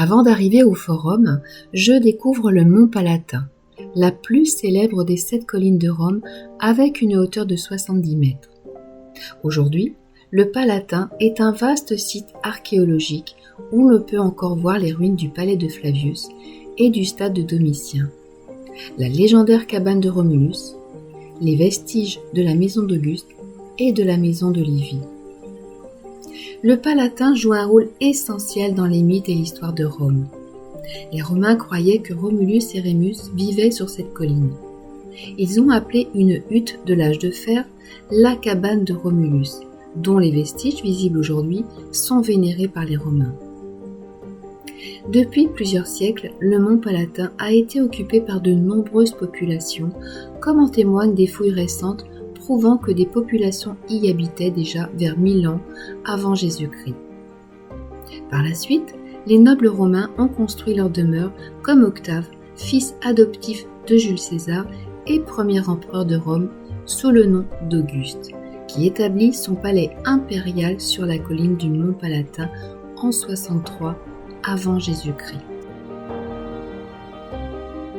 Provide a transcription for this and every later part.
Avant d'arriver au Forum, je découvre le mont Palatin, la plus célèbre des 7 collines de Rome avec une hauteur de 70 mètres. Aujourd'hui, le Palatin est un vaste site archéologique où l'on peut encore voir les ruines du palais de Flavius et du stade de Domitien, la légendaire cabane de Romulus, les vestiges de la maison d'Auguste et de la maison de Livie. Le Palatin joue un rôle essentiel dans les mythes et l'histoire de Rome. Les Romains croyaient que Romulus et Rémus vivaient sur cette colline. Ils ont appelé une hutte de l'âge de fer la cabane de Romulus, dont les vestiges visibles aujourd'hui sont vénérés par les Romains. Depuis plusieurs siècles, le mont Palatin a été occupé par de nombreuses populations, comme en témoignent des fouilles récentes prouvant que des populations y habitaient déjà vers 1000 ans avant Jésus-Christ. Par la suite, les nobles romains ont construit leur demeure comme Octave, fils adoptif de Jules César et premier empereur de Rome, sous le nom d'Auguste, qui établit son palais impérial sur la colline du mont Palatin en 63 avant Jésus-Christ.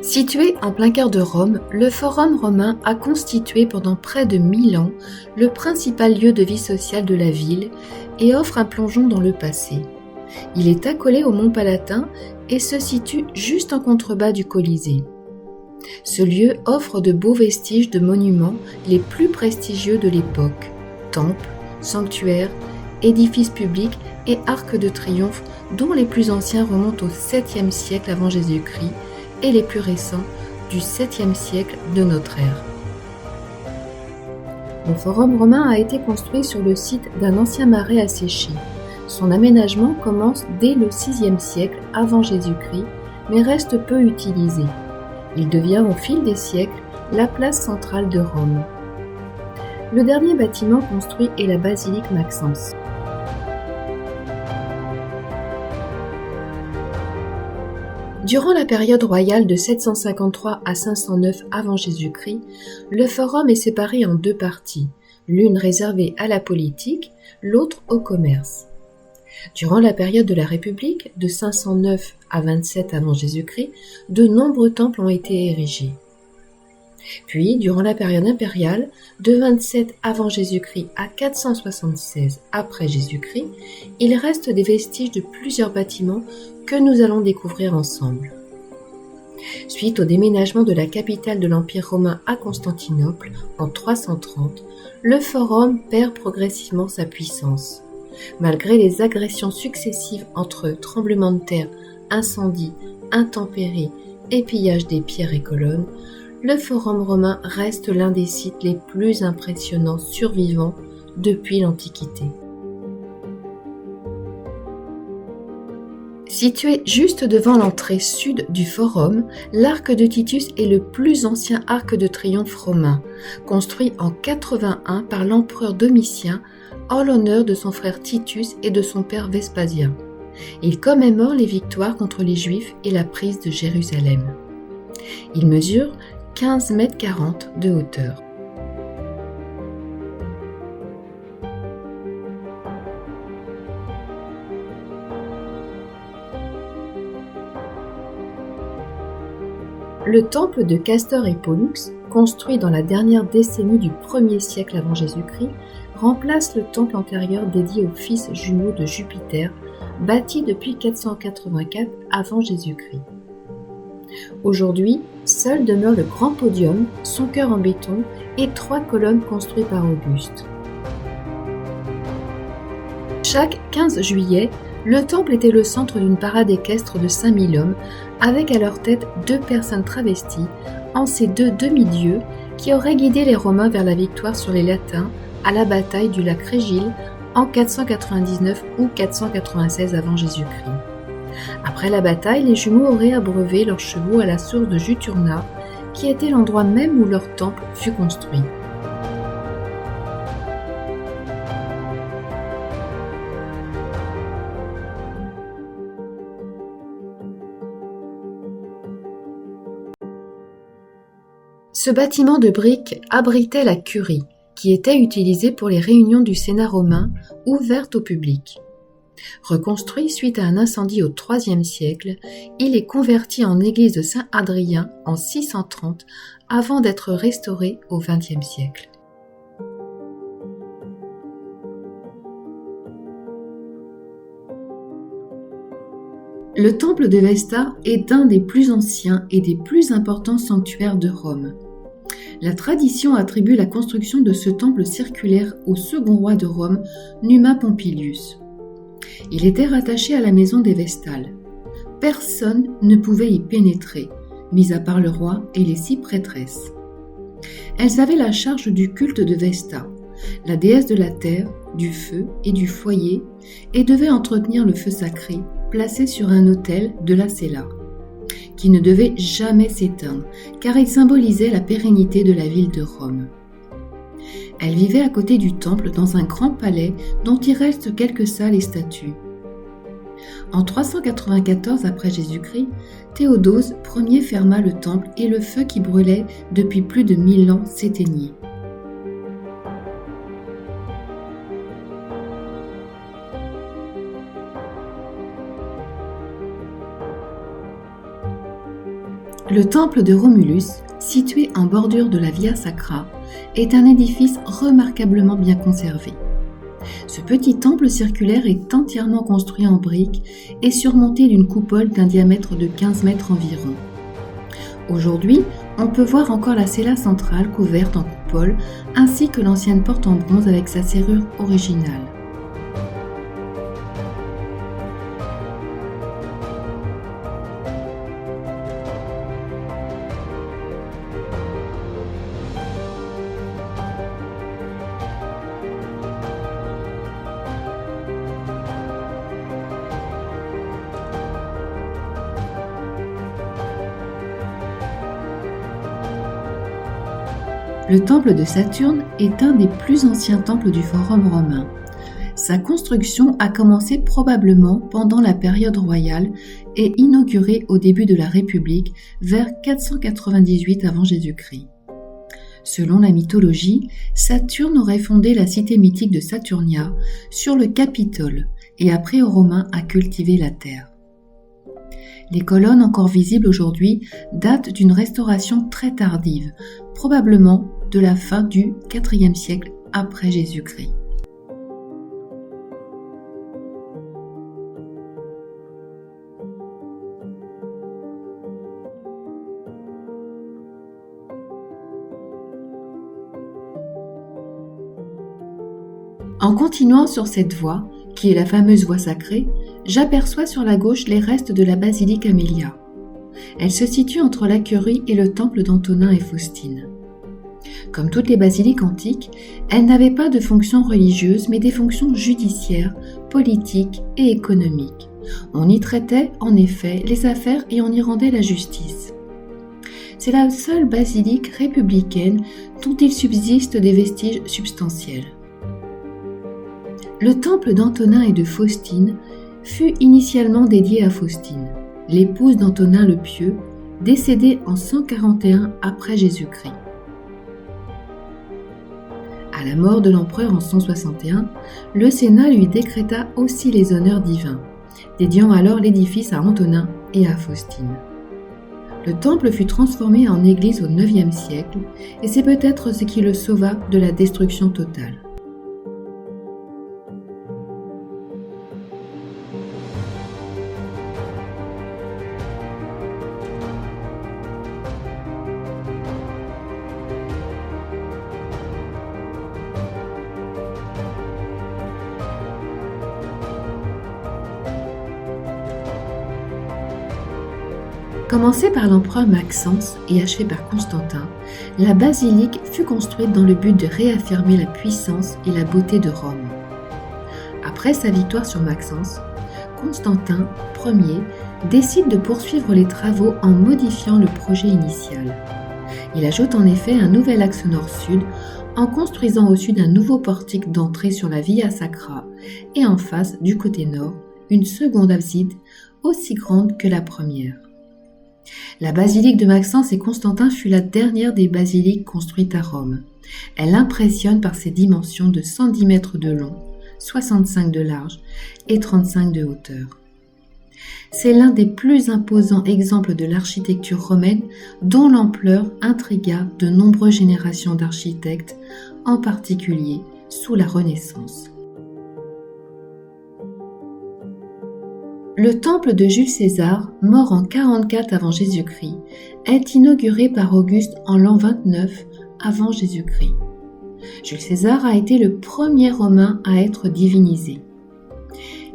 Situé en plein cœur de Rome, le Forum romain a constitué pendant près de 1000 ans le principal lieu de vie sociale de la ville et offre un plongeon dans le passé. Il est accolé au mont Palatin et se situe juste en contrebas du Colisée. Ce lieu offre de beaux vestiges de monuments les plus prestigieux de l'époque, temples, sanctuaires, édifices publics et arcs de triomphe dont les plus anciens remontent au 7e siècle avant Jésus-Christ et les plus récents du 7e siècle de notre ère. Le Forum romain a été construit sur le site d'un ancien marais asséché. Son aménagement commence dès le 6e siècle avant Jésus-Christ, mais reste peu utilisé. Il devient au fil des siècles la place centrale de Rome. Le dernier bâtiment construit est la basilique Maxence. Durant la période royale de 753 à 509 avant Jésus-Christ, le Forum est séparé en 2 parties, l'une réservée à la politique, l'autre au commerce. Durant la période de la République, de 509 à 27 avant Jésus-Christ, de nombreux temples ont été érigés. Puis, durant la période impériale, de 27 avant Jésus-Christ à 476 après Jésus-Christ, il reste des vestiges de plusieurs bâtiments que nous allons découvrir ensemble. Suite au déménagement de la capitale de l'Empire romain à Constantinople en 330, le Forum perd progressivement sa puissance. Malgré les agressions successives entre tremblements de terre, incendies, intempéries et pillages des pierres et colonnes, le Forum romain reste l'un des sites les plus impressionnants survivants depuis l'Antiquité. Situé juste devant l'entrée sud du Forum, l'arc de Titus est le plus ancien arc de triomphe romain, construit en 81 par l'empereur Domitien en l'honneur de son frère Titus et de son père Vespasien. Il commémore les victoires contre les Juifs et la prise de Jérusalem. Il mesure 15,40 mètres de hauteur. Le temple de Castor et Pollux, construit dans la dernière décennie du 1er siècle avant Jésus-Christ, remplace le temple antérieur dédié aux fils jumeaux de Jupiter, bâti depuis 484 avant Jésus-Christ. Aujourd'hui, seul demeure le grand podium, son chœur en béton et 3 colonnes construites par Auguste. Chaque 15 juillet, le temple était le centre d'une parade équestre de 5000 hommes, avec à leur tête 2 personnes travesties, en ces 2 demi-dieux qui auraient guidé les Romains vers la victoire sur les Latins à la bataille du lac Régile en 499 ou 496 avant Jésus-Christ. Après la bataille, les jumeaux auraient abreuvé leurs chevaux à la source de Juturna, qui était l'endroit même où leur temple fut construit. Ce bâtiment de briques abritait la curie, qui était utilisée pour les réunions du Sénat romain, ouverte au public. Reconstruit suite à un incendie au IIIe siècle, il est converti en église de Saint-Adrien en 630 avant d'être restauré au XXe siècle. Le temple de Vesta est un des plus anciens et des plus importants sanctuaires de Rome. La tradition attribue la construction de ce temple circulaire au second roi de Rome, Numa Pompilius. Il était rattaché à la maison des Vestales. Personne ne pouvait y pénétrer, mis à part le roi et les 6 prêtresses. Elles avaient la charge du culte de Vesta, la déesse de la terre, du feu et du foyer, et devaient entretenir le feu sacré placé sur un autel de la Cella, qui ne devait jamais s'éteindre, car il symbolisait la pérennité de la ville de Rome. Elle vivait à côté du temple dans un grand palais dont il reste quelques salles et statues. En 394 après Jésus-Christ, Théodose Ier ferma le temple et le feu qui brûlait depuis plus de 1000 ans s'éteignit. Le temple de Romulus, situé en bordure de la Via Sacra, est un édifice remarquablement bien conservé. Ce petit temple circulaire est entièrement construit en briques et surmonté d'une coupole d'un diamètre de 15 mètres environ. Aujourd'hui, on peut voir encore la cella centrale couverte en coupole ainsi que l'ancienne porte en bronze avec sa serrure originale. Le temple de Saturne est un des plus anciens temples du Forum romain. Sa construction a commencé probablement pendant la période royale et inaugurée au début de la République vers 498 avant Jésus-Christ. Selon la mythologie, Saturne aurait fondé la cité mythique de Saturnia sur le Capitole et appris aux Romains à cultiver la terre. Les colonnes encore visibles aujourd'hui datent d'une restauration très tardive, probablement de la fin du IVe siècle après Jésus-Christ. En continuant sur cette voie, qui est la fameuse voie sacrée, j'aperçois sur la gauche les restes de la basilique Amelia. Elle se situe entre la Curie et le temple d'Antonin et Faustine. Comme toutes les basiliques antiques, elle n'avait pas de fonction religieuse mais des fonctions judiciaires, politiques et économiques. On y traitait en effet les affaires et on y rendait la justice. C'est la seule basilique républicaine dont il subsiste des vestiges substantiels. Le temple d'Antonin et de Faustine fut initialement dédié à Faustine, l'épouse d'Antonin le Pieux, décédée en 141 après Jésus-Christ. À la mort de l'empereur en 161, le Sénat lui décréta aussi les honneurs divins, dédiant alors l'édifice à Antonin et à Faustine. Le temple fut transformé en église au IXe siècle et c'est peut-être ce qui le sauva de la destruction totale. Commencée par l'empereur Maxence et achevée par Constantin, la basilique fut construite dans le but de réaffirmer la puissance et la beauté de Rome. Après sa victoire sur Maxence, Constantin Ier décide de poursuivre les travaux en modifiant le projet initial. Il ajoute en effet un nouvel axe nord-sud en construisant au sud un nouveau portique d'entrée sur la Via Sacra et en face, du côté nord, une seconde abside aussi grande que la première. La basilique de Maxence et Constantin fut la dernière des basiliques construites à Rome. Elle impressionne par ses dimensions de 110 mètres de long, 65 de large et 35 de hauteur. C'est l'un des plus imposants exemples de l'architecture romaine dont l'ampleur intrigua de nombreuses générations d'architectes, en particulier sous la Renaissance. Le temple de Jules César, mort en 44 avant Jésus-Christ, est inauguré par Auguste en l'an 29 avant Jésus-Christ. Jules César a été le premier Romain à être divinisé.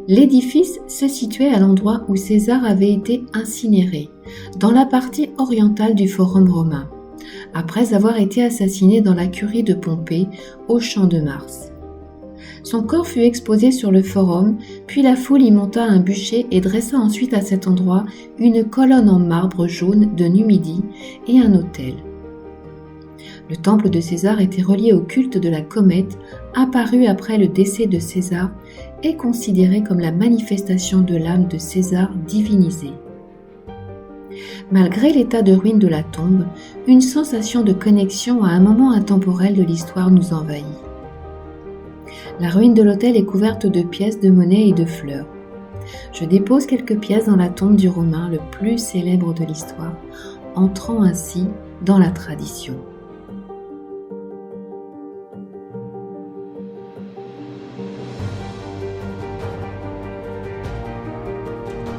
L'édifice se situait à l'endroit où César avait été incinéré, dans la partie orientale du Forum romain, après avoir été assassiné dans la curie de Pompée au Champ de Mars. Son corps fut exposé sur le forum, puis la foule y monta un bûcher et dressa ensuite à cet endroit une colonne en marbre jaune de Numidie et un autel. Le temple de César était relié au culte de la comète, apparu après le décès de César et considéré comme la manifestation de l'âme de César divinisée. Malgré l'état de ruine de la tombe, une sensation de connexion à un moment intemporel de l'histoire nous envahit. La ruine de l'autel est couverte de pièces de monnaie et de fleurs. Je dépose quelques pièces dans la tombe du Romain le plus célèbre de l'histoire, entrant ainsi dans la tradition.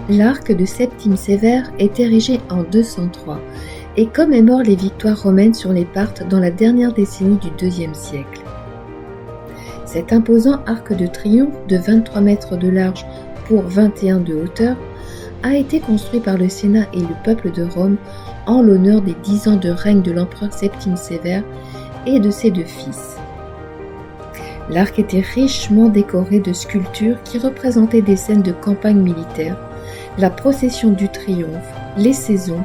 L'arc de Septime Sévère est érigé en 203 et commémore les victoires romaines sur les Parthes dans la dernière décennie du IIe siècle. Cet imposant arc de triomphe de 23 mètres de large pour 21 de hauteur a été construit par le Sénat et le peuple de Rome en l'honneur des 10 ans de règne de l'empereur Septime Sévère et de ses 2 fils. L'arc était richement décoré de sculptures qui représentaient des scènes de campagne militaire, la procession du triomphe, les saisons,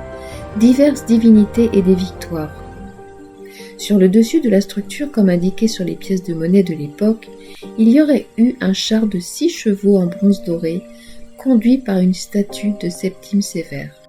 diverses divinités et des victoires. Sur le dessus de la structure, comme indiqué sur les pièces de monnaie de l'époque, il y aurait eu un char de 6 chevaux en bronze doré, conduit par une statue de Septime Sévère.